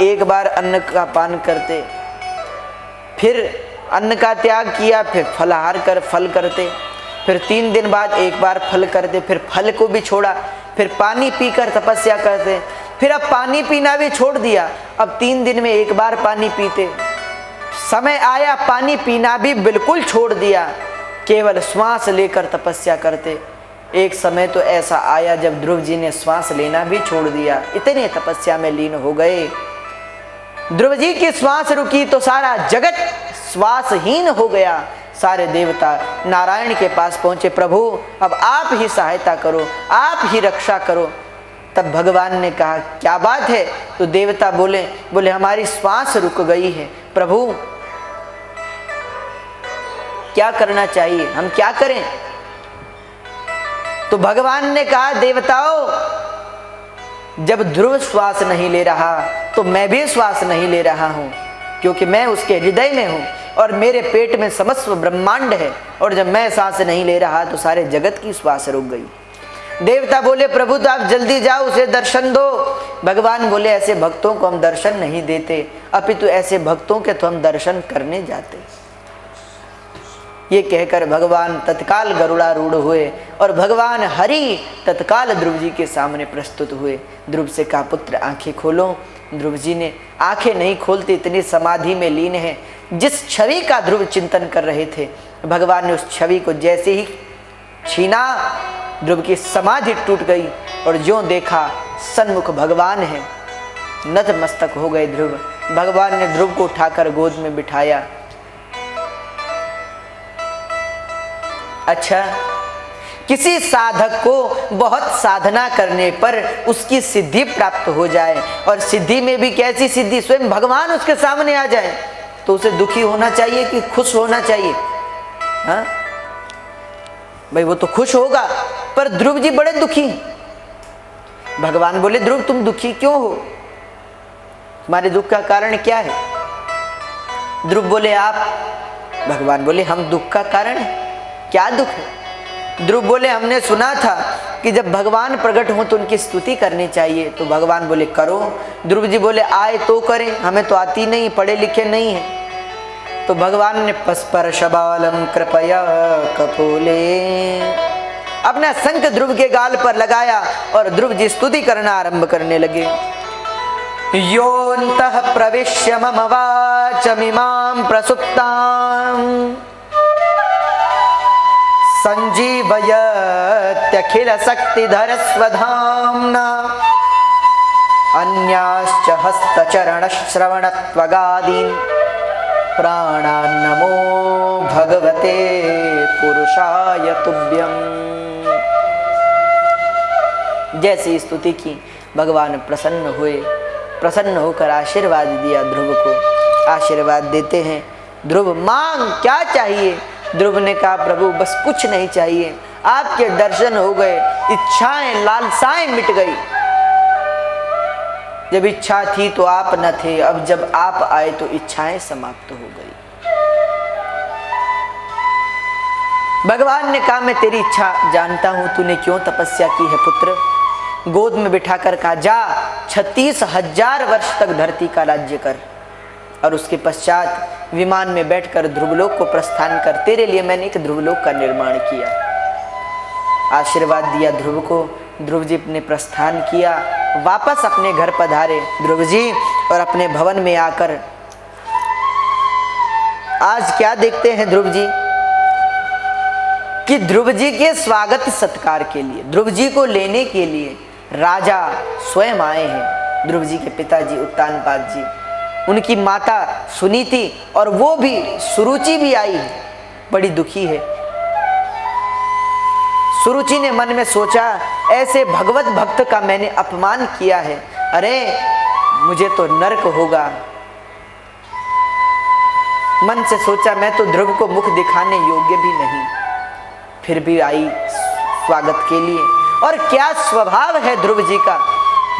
एक बार अन्न का पान करते, फिर अन्न का त्याग किया, फिर फल करते, फिर 3 दिन बाद एक बार फल करते, फिर फल को भी छोड़ा, फिर पानी पीकर तपस्या करते, फिर अब पानी पीना भी छोड़ दिया, अब 3 दिन में एक बार पानी पीते। समय आया पानी पीना भी बिल्कुल छोड़ दिया, केवल श्वास लेकर तपस्या करते। एक समय तो ऐसा आया जब ध्रुव जी ने श्वास लेना भी छोड़ दिया, इतने तपस्या में लीन हो गए। ध्रुव जी की श्वास रुकी तो सारा जगत श्वासहीन हो गया। सारे देवता नारायण के पास पहुंचे, प्रभु अब आप ही सहायता करो, आप ही रक्षा करो। तब भगवान ने कहा क्या बात है? तो देवता बोले हमारी श्वास रुक गई है, प्रभु क्या करना चाहिए, हम क्या करें? तो भगवान ने कहा देवताओं, जब ध्रुव श्वास नहीं ले रहा तो मैं भी श्वास नहीं ले रहा हूं, क्योंकि मैं उसके हृदय में हूं और मेरे पेट में समस्त ब्रह्मांड है, और जब मैं सांस नहीं ले रहा तो सारे जगत की श्वास रुक गई। देवता बोले प्रभु तो आप जल्दी जाओ, उसे दर्शन दो। भगवान बोले ऐसे भक्तों को हम दर्शन नहीं देते, अपितु ऐसे भक्तों के तो हम दर्शन करने जाते। ये कहकर भगवान तत्काल गरुड़ारूढ़ हुए और भगवान हरि तत्काल ध्रुव जी के सामने प्रस्तुत हुए। ध्रुव से कहा पुत्र आंखें खोलो। ध्रुव जी ने आंखें नहीं खोलते, इतनी समाधि में लीन है। जिस छवि का ध्रुव चिंतन कर रहे थे, भगवान ने उस छवि को जैसे ही छीना, ध्रुव की समाधि टूट गई और ज्यों देखा सन्मुख भगवान है। नतमस्तक हो गए ध्रुव। भगवान ने ध्रुव को उठाकर गोद में बिठाया। अच्छा, किसी साधक को बहुत साधना करने पर उसकी सिद्धि प्राप्त हो जाए, और सिद्धि में भी कैसी सिद्धि, स्वयं भगवान उसके सामने आ जाए, तो उसे दुखी होना चाहिए कि खुश होना चाहिए? हाँ भाई, वो तो खुश होगा, पर ध्रुव जी बड़े दुखी। भगवान बोले ध्रुव तुम दुखी क्यों हो, तुम्हारे दुख का कारण क्या है? ध्रुव बोले आप। भगवान बोले हम दुख का कारण है, क्या दुख है? ध्रुव बोले हमने सुना था कि जब भगवान प्रकट हो तो उनकी स्तुति करनी चाहिए। तो भगवान बोले करो। ध्रुव जी बोले आए तो करें, हमें तो आती नहीं, पढ़े लिखे नहीं है। तो भगवान ने पस्पर्श बालम कृपया कपोले, अपना शंख ध्रुव के गाल पर लगाया और ध्रुव जी स्तुति करना आरंभ करने लगे। योऽन्तः प्रविश्य मम वाचमिमां प्रसुप्ताम् संजीवयत्यखिल शक्तिधर स्वधाम्ना अन्याश्च हस्तचरणश्रवणत्वगादीन् प्राणान्नमो भगवते पुरुषाय तुभ्यम्। जैसी स्तुति की, भगवान प्रसन्न हुए। प्रसन्न होकर आशीर्वाद दिया ध्रुव को। आशीर्वाद देते हैं, ध्रुव मांग क्या चाहिए? ध्रुव ने कहा प्रभु बस कुछ नहीं चाहिए, आपके दर्शन हो गए, इच्छाएं लालसाएं मिट गई। जब इच्छा थी तो आप न थे, अब जब आप आए तो इच्छाएं समाप्त हो गई। भगवान ने कहा मैं तेरी इच्छा जानता हूं, तूने क्यों तपस्या की है पुत्र। गोद में बिठाकर कहा जा 36,000 वर्ष तक धरती का राज्य कर, और उसके पश्चात विमान में बैठकर ध्रुवलोक को प्रस्थान कर। तेरे लिए मैंने एक ध्रुवलोक का निर्माण किया। आशीर्वाद दिया ध्रुव को। ध्रुव जी ने प्रस्थान किया, वापस अपने घर पधारे ध्रुव जी, और अपने भवन में आकर आज क्या देखते हैं ध्रुव जी कि ध्रुव जी के स्वागत सत्कार के लिए, ध्रुव जी को लेने के लिए राजा स्वयं आए हैं। ध्रुव जी के पिताजी उत्तानपाद जी, उनकी माता सुनीति, और वो भी सुरुचि भी आई है, बड़ी दुखी है। सुरुचि ने मन में सोचा ऐसे भगवत भक्त का मैंने अपमान किया है, अरे मुझे तो नरक होगा। मन से सोचा मैं तो ध्रुव को मुख दिखाने योग्य भी नहीं, फिर भी आई स्वागत के लिए। और क्या स्वभाव है ध्रुव जी का।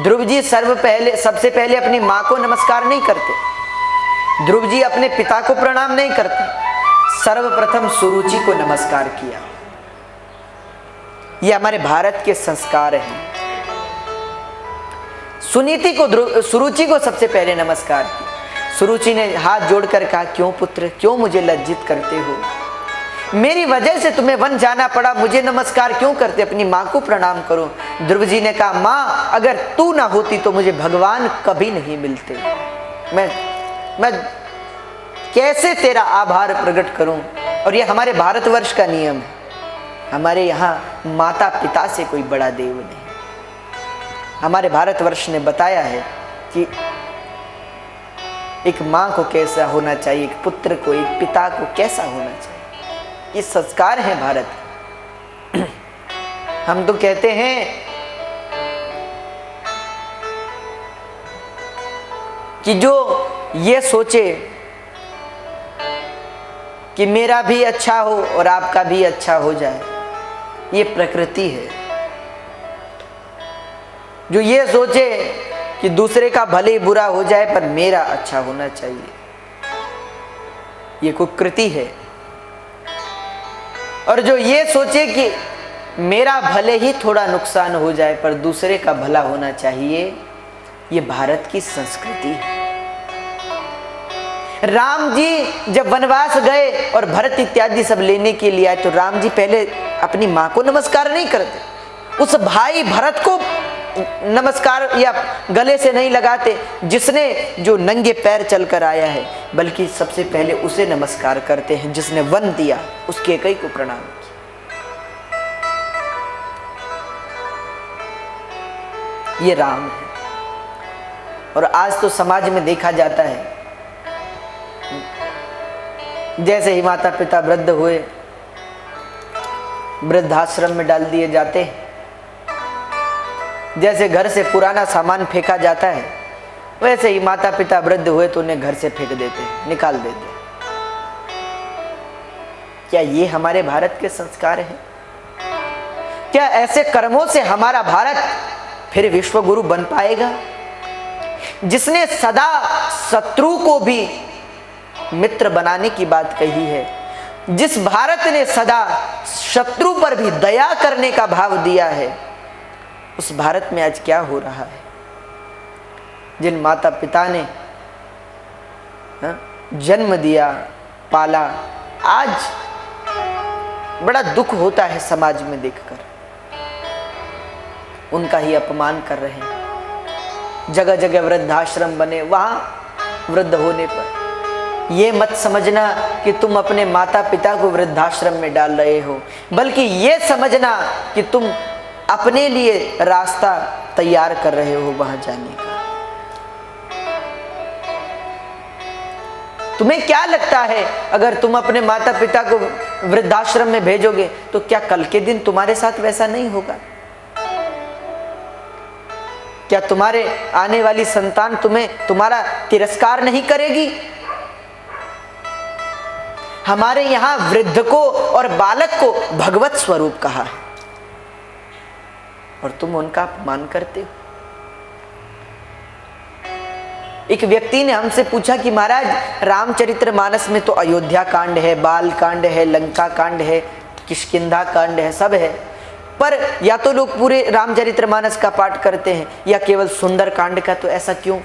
ध्रुव जी सबसे पहले अपनी माँ को नमस्कार नहीं करते, ध्रुव जी अपने पिता को प्रणाम नहीं करते, सर्वप्रथम सुरुचि को नमस्कार किया। ये हमारे भारत के संस्कार हैं। सुनीति को, सुरुचि को सबसे पहले नमस्कार किया। सुरुचि ने हाथ जोड़कर कहा, क्यों पुत्र, क्यों मुझे लज्जित करते हो? मेरी वजह से तुम्हें वन जाना पड़ा, मुझे नमस्कार क्यों करते? अपनी माँ को प्रणाम करो। ध्रुव जी ने कहा, माँ अगर तू ना होती तो मुझे भगवान कभी नहीं मिलते। मैं कैसे तेरा आभार प्रकट करूं? और ये हमारे भारतवर्ष का नियम है, हमारे यहाँ माता पिता से कोई बड़ा देव नहीं। हमारे भारतवर्ष ने बताया है कि एक माँ को कैसा होना चाहिए, एक पुत्र को, एक पिता को कैसा होना चाहिए। ये संस्कार है भारत। हम तो कहते हैं कि जो ये सोचे कि मेरा भी अच्छा हो और आपका भी अच्छा हो जाए, ये प्रकृति है। जो ये सोचे कि दूसरे का भले बुरा हो जाए पर मेरा अच्छा होना चाहिए, ये कुकृति है। और जो ये सोचे कि मेरा भले ही थोड़ा नुकसान हो जाए पर दूसरे का भला होना चाहिए, ये भारत की संस्कृति है। राम जी जब वनवास गए और भरत इत्यादि सब लेने के लिए आए तो राम जी पहले अपनी माँ को नमस्कार नहीं करते, उस भाई भरत को नमस्कार या गले से नहीं लगाते जिसने जो नंगे पैर चलकर आया है, बल्कि सबसे पहले उसे नमस्कार करते हैं जिसने वन दिया, उसके कई को प्रणाम किया। ये राम है। और आज तो समाज में देखा जाता है, जैसे ही माता पिता वृद्ध हुए वृद्धाश्रम में डाल दिए जाते हैं, जैसे घर से पुराना सामान फेंका जाता है, वैसे ही माता पिता वृद्ध हुए तो उन्हें घर से फेंक देते हैं, निकाल देते हैं। क्या ये हमारे भारत के संस्कार हैं? क्या ऐसे कर्मों से हमारा भारत फिर विश्व गुरु बन पाएगा? जिसने सदा शत्रु को भी मित्र बनाने की बात कही है, जिस भारत ने सदा शत्रु पर भी दया करने का भाव दिया है, उस भारत में आज क्या हो रहा है? जिन माता पिता ने जन्म दिया, पाला, आज बड़ा दुख होता है समाज में देखकर, उनका ही अपमान कर रहे हैं। जगह जगह वृद्धाश्रम बने, वहां वृद्ध होने पर ये मत समझना कि तुम अपने माता पिता को वृद्धाश्रम में डाल रहे हो, बल्कि ये समझना कि तुम अपने लिए रास्ता तैयार कर रहे हो वहां जाने का। तुम्हें क्या लगता है, अगर तुम अपने माता पिता को वृद्धाश्रम में भेजोगे तो क्या कल के दिन तुम्हारे साथ वैसा नहीं होगा? क्या तुम्हारे आने वाली संतान तुम्हारा तिरस्कार नहीं करेगी? हमारे यहां वृद्ध को और बालक को भगवत स्वरूप कहा है और तुम उनका अपमान करते हो। एक व्यक्ति ने हमसे पूछा कि महाराज, रामचरितमानस में तो अयोध्या कांड है, बाल कांड है, लंका कांड है, किष्किंधा कांड है, सब है, पर या तो लोग पूरे रामचरितमानस का पाठ करते हैं या केवल सुंदर कांड का, तो ऐसा क्यों?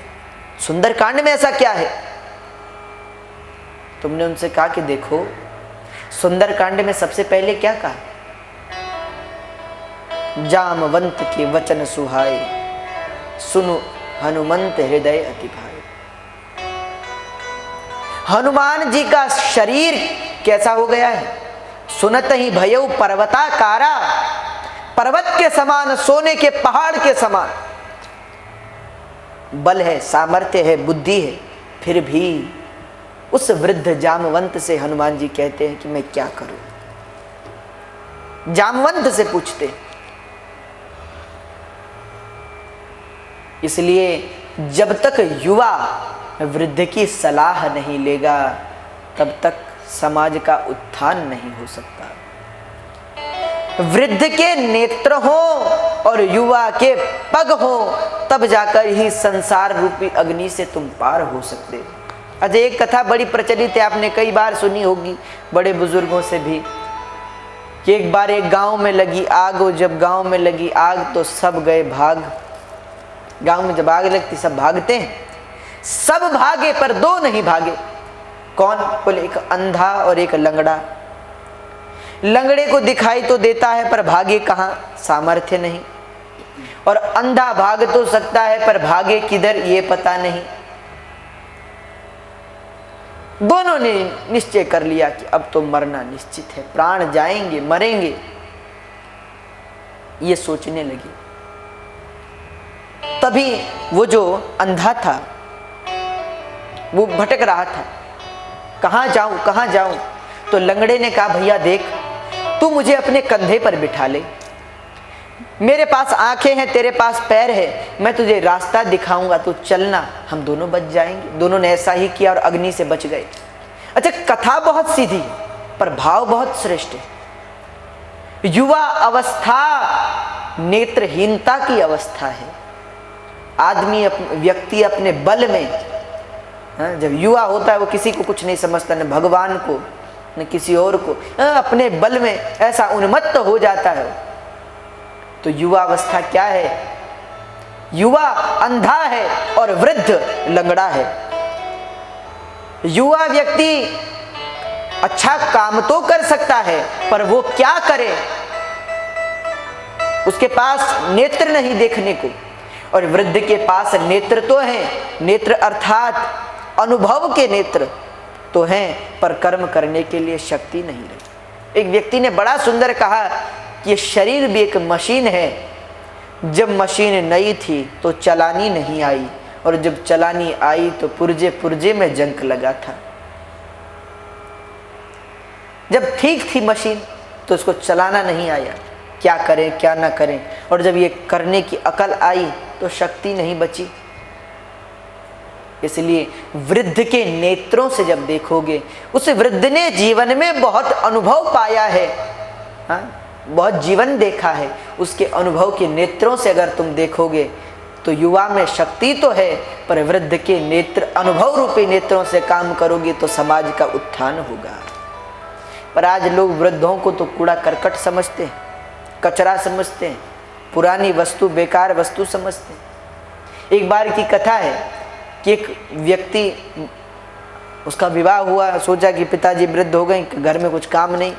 सुंदर कांड में ऐसा क्या है? तुमने उनसे कहा कि देखो, सुंदर कांड में सबसे पहले क्या कहा? जामवंत के वचन सुहाए, सुनु हनुमंत हृदय अति भाए। हनुमान जी का शरीर कैसा हो गया है? सुनत ही भयउ पर्वताकारा, पर्वत के समान, सोने के पहाड़ के समान बल है, सामर्थ्य है, बुद्धि है, फिर भी उस वृद्ध जामवंत से हनुमान जी कहते हैं कि मैं क्या करूं। जामवंत से पूछते हैं। इसलिए जब तक युवा वृद्ध की सलाह नहीं लेगा, तब तक समाज का उत्थान नहीं हो सकता। वृद्ध के नेत्र हो और युवा के पग हो, तब जाकर ही संसार रूपी अग्नि से तुम पार हो सकते हो। अच्छा, एक कथा बड़ी प्रचलित है, आपने कई बार सुनी होगी बड़े बुजुर्गों से भी, कि एक बार एक गांव में लगी आग, और जब गांव में लगी आग तो सब गए भाग। गांव में जब आग लगती सब भागते हैं, सब भागे पर दो नहीं भागे। कौन? बोले एक अंधा और एक लंगड़ा। लंगड़े को दिखाई तो देता है पर भागे कहाँ, सामर्थ्य नहीं। और अंधा भाग तो सकता है पर भागे किधर ये पता नहीं। दोनों ने निश्चय कर लिया कि अब तो मरना निश्चित है, प्राण जाएंगे, मरेंगे। ये सोचने लगे। तभी वो जो अंधा था वो भटक रहा था, कहाँ जाऊं कहाँ जाऊं। तो लंगड़े ने कहा भैया देख, तू मुझे अपने कंधे पर बिठा ले, मेरे पास आंखें हैं, तेरे पास पैर है, मैं तुझे रास्ता दिखाऊंगा, तू चलना, हम दोनों बच जाएंगे। दोनों ने ऐसा ही किया और अग्नि से बच गए। अच्छा, कथा बहुत सीधी है पर भाव बहुत श्रेष्ठ है। युवा अवस्था नेत्रहीनता की अवस्था है। आदमी व्यक्ति अपने बल में, जब युवा होता है वो किसी को कुछ नहीं समझता, न भगवान को न किसी और को, अपने बल में ऐसा उन्मत्त हो जाता है। तो युवा अवस्था क्या है? युवा अंधा है और वृद्ध लंगड़ा है। युवा व्यक्ति अच्छा काम तो कर सकता है पर वो क्या करे, उसके पास नेत्र नहीं देखने को। और वृद्ध के पास नेत्र तो हैं, नेत्र अर्थात अनुभव के नेत्र तो हैं, पर कर्म करने के लिए शक्ति नहीं रही। एक व्यक्ति ने बड़ा सुंदर कहा कि ये शरीर भी एक मशीन है, जब मशीन नई थी तो चलानी नहीं आई, और जब चलानी आई तो पुर्जे पुर्जे में जंग लगा था। जब ठीक थी मशीन तो उसको चलाना नहीं आया, क्या करें क्या ना करें, और जब ये करने की अकल आई तो शक्ति नहीं बची। इसलिए वृद्ध के नेत्रों से जब देखोगे, उस वृद्ध ने जीवन में बहुत अनुभव पाया है, बहुत जीवन देखा है, उसके अनुभव के नेत्रों से अगर तुम देखोगे तो युवा में शक्ति तो है, पर वृद्ध के नेत्र अनुभव रूपी नेत्रों से काम करोगे तो समाज का उत्थान होगा। पर आज लोग वृद्धों को तो कूड़ा करकट समझते हैं, कचरा समझते हैं, पुरानी वस्तु बेकार वस्तु समझते हैं। एक बार की कथा है कि एक व्यक्ति, उसका विवाह हुआ, सोचा कि पिताजी वृद्ध हो गए, घर में कुछ काम नहीं,